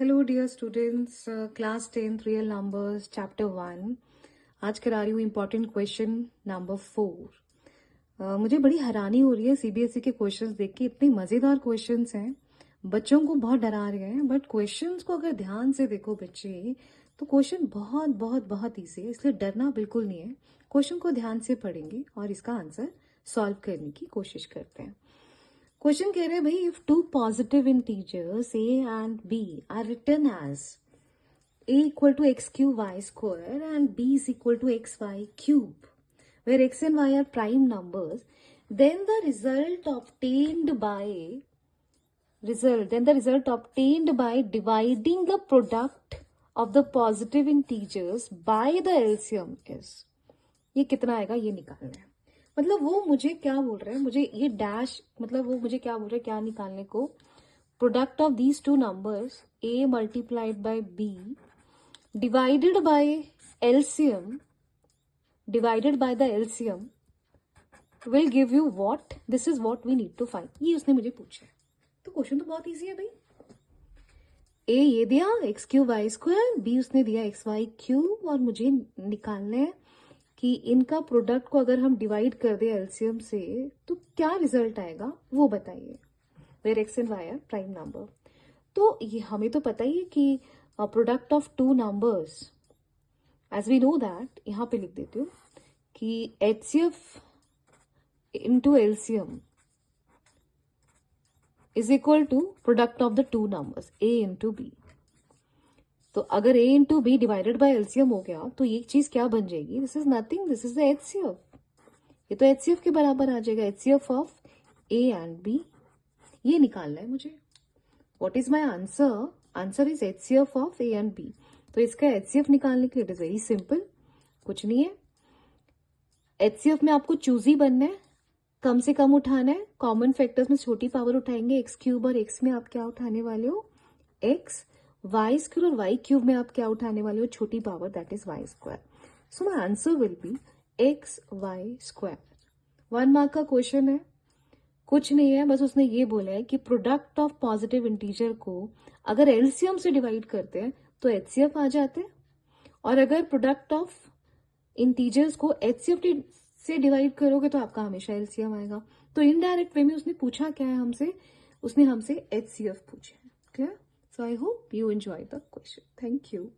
Hello dear students, class 10th real numbers chapter 1। आज करा रही हूँ इम्पोर्टेंट क्वेश्चन नंबर 4। मुझे बड़ी हैरानी हो रही है सीबीएसई के क्वेश्चंस देख के। इतने मजेदार क्वेश्चंस हैं, बच्चों को बहुत डरा रहे हैं, बट क्वेश्चंस को अगर ध्यान से देखो बच्चे तो क्वेश्चन बहुत बहुत बहुत ईजी है, इसलिए डरना बिल्कुल नहीं है। क्वेश्चन को ध्यान से पढ़ेंगे और इसका आंसर सॉल्व करने की कोशिश करते हैं। क्वेश्चन कह रहे हैं भाई, if two positive integers A and B are written as a equal to x cube y square and b is equal to xy cube, where x and y are prime numbers, then the result obtained by dividing the product of the positive integers by the LCM is, ये कितना आएगा ये निकालना है। मतलब वो मुझे क्या बोल रहे हैं, मुझे ये डैश, मतलब वो मुझे क्या बोल रहे हैं, क्या निकालने को, product of these two numbers a multiplied by b divided by LCM will give you what? This is what we need to find. ये उसने मुझे पूछा है, तो क्वेश्चन तो बहुत इजी है भाई। ए ये दिया X cube Y square, B उसने दिया एक्स वाई क्यूब, और मुझे निकालना है कि इनका प्रोडक्ट को अगर हम डिवाइड कर दे एलसीएम से तो क्या रिजल्ट आएगा, वो बताइए। Where x and y are prime number, तो ये हमें तो पता ही है कि product of two numbers, as we know that, यहाँ पे लिख देती हूँ कि HCF into LCM is equal to product of the two numbers a into b. तो अगर a into b divided by LCM हो गया तो ये चीज क्या बन जाएगी, this is nothing, this is the HCF. ये तो एचसीएफ के बराबर आ जाएगा, HCF of A and B. ये निकालना है मुझे। What is my answer? Answer is HCF of A and B. तो इसका एचसीएफ निकालने के लिए इट इज वेरी सिंपल, कुछ नहीं है। एचसीएफ में आपको चूजी बनना है, कम से कम उठाना है। कॉमन फैक्टर्स में छोटी पावर उठाएंगे, एक्स क्यूब, और एक्स में आप क्या उठाने वाले हो, एक्स। वाई स्क्वायर और वाई क्यूब में आप क्या उठाने वाले हो, छोटी power, that is Y square. So my answer will be X Y square. 1 mark का क्वेश्चन है, कुछ नहीं है, बस उसने ये बोला है कि प्रोडक्ट ऑफ पॉजिटिव इंटीजर को अगर एलसीएम से डिवाइड करते हैं तो एचसीएफ आ जाते हैं, और अगर प्रोडक्ट ऑफ इंटीजर्स को एचसीएफ से डिवाइड करोगे तो आपका हमेशा एलसीएम आएगा। तो इनडायरेक्ट वे में उसने पूछा क्या है हमसे, उसने हमसे एचसीएफ पूछा है। Clear? So I hope you enjoy the question. Thank you.